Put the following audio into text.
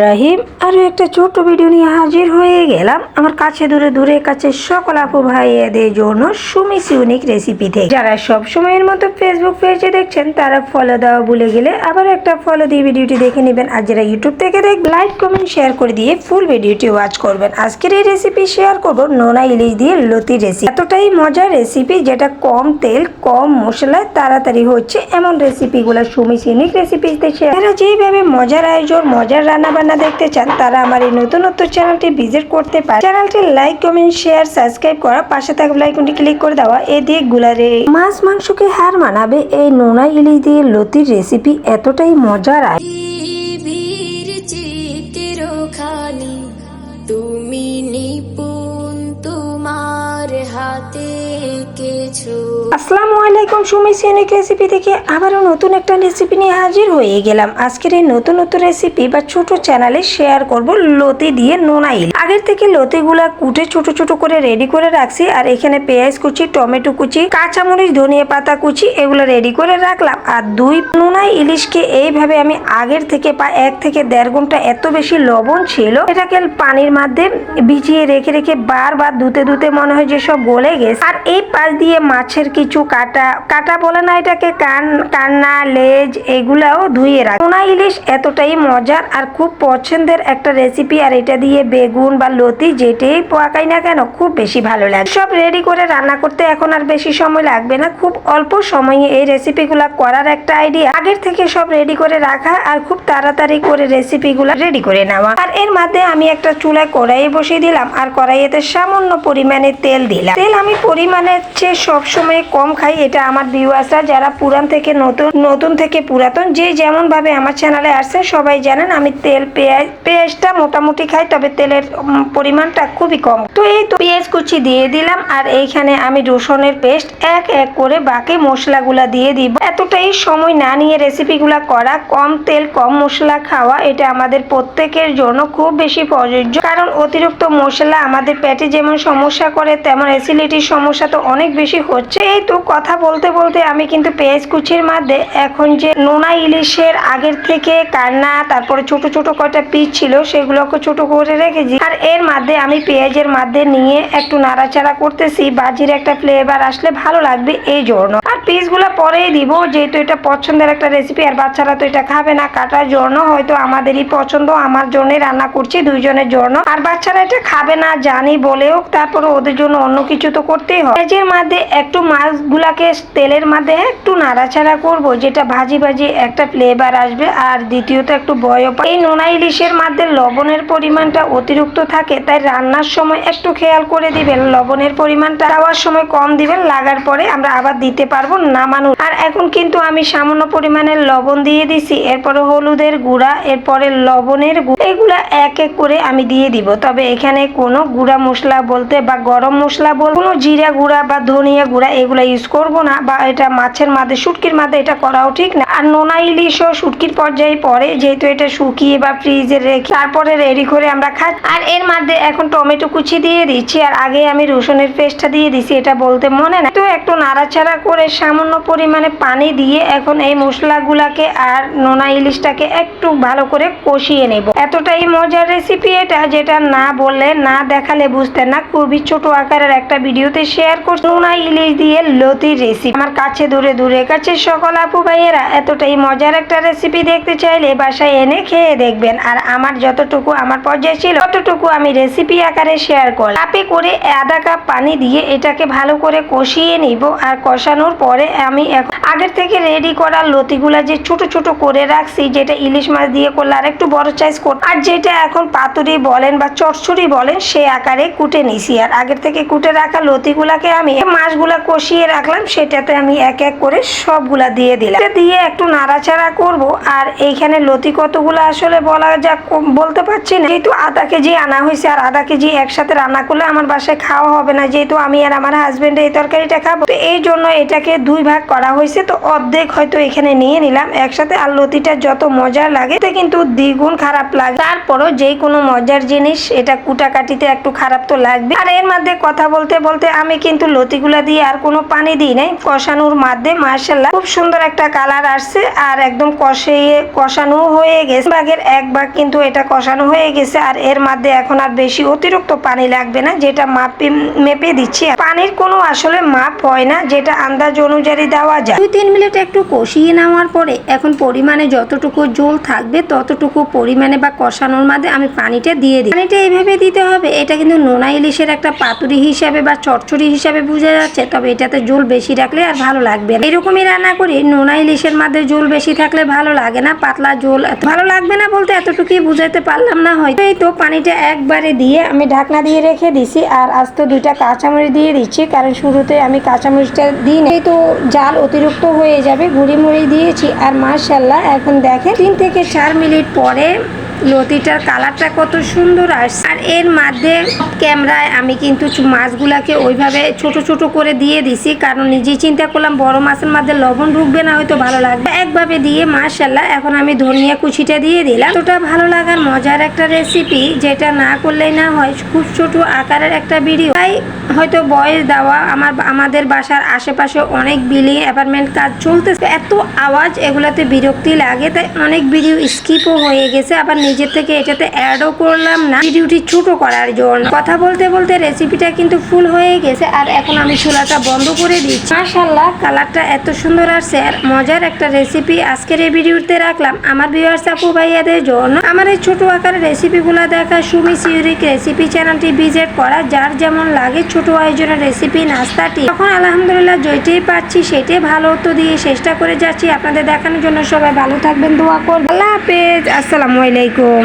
রহিম আরও একটা ছোট্ট ভিডিও নিয়ে হাজির হয়ে গেলাম আমার কাছে দূরে কাছে সকল আপু ভাইয়াদের জন্য সুমিস ইউনিক রেসিপি থেকে। যারা সব সময়ের মতো ফেসবুক পেজে দেখছেন তারা ফলো দেওয়া ভুলে গেলে আবার একটা ফলো দিয়ে ভিডিওটি দেখে নেবেন। আর যারা ইউটিউব থেকে দেখবেন লাইক কমেন্ট শেয়ার করে দিয়ে ফুল ভিডিওটি ওয়াচ করবেন। আজকের এই রেসিপি শেয়ার করব নোনা ইলিশ দিয়ে লতির রেসিপি। এতটাই মজার রেসিপি যেটা কম তেল কম মশলায় তাড়াতাড়ি হচ্ছে, এমন রেসিপিগুলো সুমিস ইউনিক রেসিপিতে শেয়ার। তারা যেইভাবে মজার আয়োজন মজার রান্না বান্না দেখতে চান তারা আমার এই নতুন চ্যানেলটি ভিজিট করতে পারে। চ্যানেলটি লাইক কমেন্ট শেয়ার সাবস্ক্রাইব করা, পাশে থাকা বেল আইকনটি ক্লিক করে দেওয়া। এই দিয়ে গুলারে মাছ মাংসকে হার মানাবে এই নোনা ইলিশ দিয়ে লতির রেসিপি এতটাই মজার। তুমি নিপুণ তোমার হাতে কিছু। আসসালামু আলাইকুম, সুমিস ইউনিক রেসিপি থেকে আবারও নতুন একটা রেসিপি নিয়ে হাজির হয়ে গেলাম। আজকের এই নতুন রেসিপি বা ছোট চ্যানেলে শেয়ার করব লতি দিয়ে নোনা ইলিশ। আগের থেকে লতিগুলা কুটে ছোট ছোট করে রেডি করে রাখছি, আর এখানে পেঁয়াজ কুচি, টমেটো কুচি, কাঁচামরিচ, ধনিয়া পাতা কুচি এগুলো রেডি করে রাখলাম। আর দুই নোনা ইলিশকে এইভাবে আমি আগের থেকে 1 থেকে 1.5 ঘন্টা, এত বেশি লবণ ছিল এটাকে পানির মধ্যে ভিজিয়ে রেখে বারবার ধুতে মনে হয় যে সব গলে গেছে। আর এই পাশ দিয়ে মাছের কিছু কাটা বলে না এটাকে, কান্না লেজ এগুলাও ধুয়ে রাখ। নোনা ইলিশ এতটাই মজার আর খুব পছন্দের একটা রেসিপি। আর এটা দিয়ে বেগুন বা লতি যেটাই পাকাই না কেন খুব বেশি ভালো লাগে। সব রেডি করে রান্না করতে এখন আর বেশি সময় লাগবে না, খুব অল্প সময়ে এই রেসিপিগুলা করার একটা আইডিয়া। আগের থেকে সব রেডি করে রাখা আর খুব তাড়াতাড়ি করে রেসিপিগুলা রেডি করে নেওয়া। আর এর মধ্যে আমি একটা চুলায় কড়াই বসিয়ে দিলাম, আর কড়াইতে সামান্য পরিমাণে তেল দিলাম। তেল আমি পরিমাণের চেয়ে সবসময় কম খাই। এটা আমার ভিউয়ার্সরা যারা পুরান থেকে নতুন থেকে পুরাতন যে যেমন ভাবে আমার চ্যানেলে আসছে সবাই জানেন আমি তেল পেঁয়াজটা মোটামুটি খাই, তবে তেলের পরিমাণটা খুবই কম। তো এই তো পেঁয়াজ কুচি দিয়ে দিলাম, আর এইখানে আমি রসুনের পেস্ট এক করে বাকি মশলাগুলা দিয়ে দিব। এতটাই সময় না নিয়ে রেসিপিগুলা করা, কম তেল কম মশলা খাওয়া, এটা আমাদের প্রত্যেকের জন্য খুব বেশি প্রযোজ্য। কারণ অতিরিক্ত মশলা আমাদের পেটে যেমন সমস্যা করে তেমন অ্যাসিডিটির সমস্যা তো অনেক বেশি হচ্ছে। এই তো কথা বলতে আমি কিন্তু পেঁয়াজ কুচির মধ্যে এখন যে নোনা ইলিশের আগের থেকে কান্না তারপরে ছোট ছোট কয়টা পিস ছিল সেগুলোকে ছোট করে রেখেছি। আর এর মধ্যে আমি পেঁয়াজের মধ্যে নিয়ে একটু নাড়াচাড়া করতেছি, বাজির একটা ফ্লেভার আসলে ভালো লাগবে এই জন্য। আর পিসগুলো পরেই দিব, যেহেতু এটা পছন্দের একটা রেসিপি আর বাচ্চারা তো এটা খাবে না কাটার জন্য, হয়তো আমাদেরই পছন্দ, আমার জন্যই রান্না করছি দুইজনের জন্য। আর বাচ্চারা এটা খাবে না জানি বলেও তারপরে ওদের জন্য অন্য কিছু তো করতেই হয়। পেঁয়াজের মধ্যে একটু মাছগুলাকে তেলের মধ্যে একটু নাড়াচাড়া করব, যেটা ভাজি একটা ফ্লেভার আসবে। আর দ্বিতীয়ত একটু এই নোনা ইলিশের মধ্যে লবণের পরিমাণটা অতিরিক্ত থাকে, তাই রান্নার সময় একটু খেয়াল করে দিবেন লবণের পরিমাণটা দেওয়ার সময় কম দিবেন, লাগার পরে আমরা আবার দিতে পারবো নামানো। আর এখন কিন্তু আমি সামান্য পরিমাণের লবণ দিয়ে দিছি, এরপরে হলুদের গুঁড়া, এরপরে লবণের গুঁড়া, এগুলা এক করে আমি দিয়ে দিব। তবে এখানে কোনো গুঁড়া মশলা বলতে বা গরম মশলা বলতে কোনো জিরা গুঁড়া বা ধনিয়া গুঁড়া এগুলা ইউজ করব না, বা এটা মাছের মধ্যে শুটকির মধ্যে এটা করাও ঠিক না। আর নোনা ইলিশও শুটকির পর্যায়ে পড়ে, যেহেতু এটা শুকিয়ে বা ফ্রিজে রেখে তারপরে রেডি করে আমরা খাই। আর এর মধ্যে এখন টমেটো কুচি দিয়ে দিচ্ছি, আর আগে আমি রসুনের পেস্টটা দিয়ে দিছি, এটা বলতে মনে না। তো একটু নাড়াচাড়া করে সামান্য পরিমাণে পানি দিয়ে এখন এই মশলাগুলাকে আর নোনা ইলিশটাকে একটু ভালো করে কষিয়ে নেব। এতটাই মজার রেসিপি এটা, যেটা না বললে না দেখালে বুঝতেন না। খুবই ছোট আকারের একটা ভিডিওতে শেয়ার করছি নোনা ইলিশ দিয়ে লতির রেসিপি। আমার কাছে দূরে কাছে সকল আপু ভাইয়েরা এতটাই মজার একটা রেসিপি দেখতে চাইলে বাসায় এনে খেয়ে দেখবেন। আর আমার যতটুকু আমার পর্যায়ে ছিল ততটুকু আমি রেসিপি আকারে শেয়ার করলাম। কাপে করে আধা কাপ পানি দিয়ে এটাকে ভালো করে কষিয়ে নিব। আর কষানোর পরে আমি আগের থেকে রেডি করা লতিগুলা যে ছোট ছোট করে রাখছি, যেটা ইলিশ মাছ দিয়ে করলে আর একটু বড় সাইজ করতে, আর যেটা এখন পাতুরি বলেন বা চচ্চড়ি বলেন সে আকারে কুটে নিছি। আর আগের থেকে কুটে রাখা লতিগুলাকে আমি মাছগুলা কষিয়ে রাখলাম, সেটাতে আমি এক করে সবগুলা দিয়ে দিলাম। দিয়ে একটু নাড়াচাড়া করব। আর এইখানে লতি কতগুলো আসলে বলতে পারছি না, যেহেতু আধা কেজি আনা হয়েছে, আর আধা কেজি একসাথে রান্না করলে আমার বাসায় খাওয়া হবে না, যেহেতু আমি আর আমার হাজবেন্ড এই তরকারিটা খাবো। তো এই জন্য এটাকে 2 ভাগ করা হয়েছে, তো অর্ধেক হয়তো এখানে নিয়ে নিলাম একসাথে। আর লতিটা যত মজার লাগে কিন্তু দ্বিগুণ খারাপ লাগে, তারপরও যে কোনো মজার জিনিস এটা কুটাকাটিতে একটু খারাপ তো লাগবে। আর এর মধ্যে কথা বলতে আমি কিন্তু লতিগুলা দিয়ে আর কোনো পানি দিই নাই, কষানোর মাধ্যমে মাশাআল্লাহ খুব সুন্দর একটা কালার আসছে আর একদম কষানো হয়ে গেছে। ভাগের এক ভাগ কিন্তু এটা কষানো হয়ে গেছে আর এর মধ্যে এখন আর বেশি অতিরিক্ত পানি লাগবে না, যেটা মেপে দিচ্ছি। পানির কোনো আসলে মাপ হয় না, যেটা আন্দাজ অনুযায়ী দেওয়া যায়। 2-3 মিনিট একটু কষিয়ে নেওয়ার পরে এখন পরিমাণে যতটুকু ঝোল থাকবে ততটুকু পরিমাণে বা কষানোর মধ্যে আমি পানিটা দিয়ে দিই। পানিটা এইভাবে দিতে হবে। এটা কিন্তু নোনা ইলিশের একটা পাতুরি হিসাবে বা চচ্চড়ি হিসাবে বোঝা যাচ্ছে, তবে এটাতে ঝোল বেশি রাখলে আর ভালো লাগবে না। এরকমই রান্না করি। নোনা ইলিশের মধ্যে ঝোল বেশি থাকলে ভালো লাগে না, পাতলা ঝোল ভালো লাগবে না বলতে এতটুকুই বুঝাতে পারলাম না হয়তো। এই তো পানিটা একবারে দিয়ে আমি ঢাকনা দিয়ে রেখে দিছি আর আস্ত 2টা কাঁচামরিচ দিয়ে দিচ্ছি, কারণ শুরুতে আমি কাঁচামরিচটা দিই না, তো জাল অতিরিক্ত হয়ে যাবে। গুঁড়ি মরিচ দিয়েছি আর মাশাআল্লাহ এখন দেখেন 3 থেকে 4 মিনিট পরে লতিটার কালারটা কত সুন্দর আসছে। আর এর মধ্যে ক্যামেরায় আমি কিন্তু মাছগুলাকে ওইভাবে ছোট ছোট করে দিয়ে দিছি, কারণ নিজেই চিন্তা করলাম বড় মাছের মধ্যে লবণ ঢুকবে না, হয়তো ভালো লাগবে। একভাবে দিয়ে মাশাআল্লাহ এখন আমি ধনিয়া কুচিটা দিয়ে দিলাম। ওটা ভালো লাগার মজার একটা রেসিপি, যেটা না করলেই না হয়। খুব ছোট আকারের একটা ভিডিও, তাই হয়তো বয়স দেওয়া। আমাদের বাসার আশেপাশে অনেক বিল্ডিং অ্যাপার্টমেন্ট কাজ চলতেছে, এত আওয়াজ এগুলাতে বিরক্তি লাগে, তাই অনেক ভিডিও স্কিপও হয়ে গেছে। আবার নিজের থেকে এটাতে অ্যাডও করলাম না ভিডিওটি ছোট করার জন্য। কথা বলতে বলতে রেসিপিটা কিন্তু ফুল হয়ে গেছে আর এখন আমি চুলাটা বন্ধ করে দিচ্ছি। মাশাআল্লাহ কালারটা এত সুন্দর আসছে আর মজার একটা রেসিপি আজকের এই ভিডিওতে রাখলাম আমার ভিউয়ার্স আপু ভাইয়াদের জন্য। আমার এই ছোট আকারের রেসিপিগুলো দেখা সুমি সিউরিক রেসিপি চ্যানেলটি ভিজিট করা, যার যেমন লাগে ছোট আয়োজনের রেসিপি নাস্তাটি এখন আলহামদুলিল্লাহ যেটাই পাচ্ছি সেটাই ভালো তো দিয়ে চেষ্টা করে যাচ্ছি আপনাদের দেখানোর জন্য। সবাই ভালো থাকবেন, দোয়া করবেন। আল্লাহ হাফেজ, আসসালামু আলাইকুম।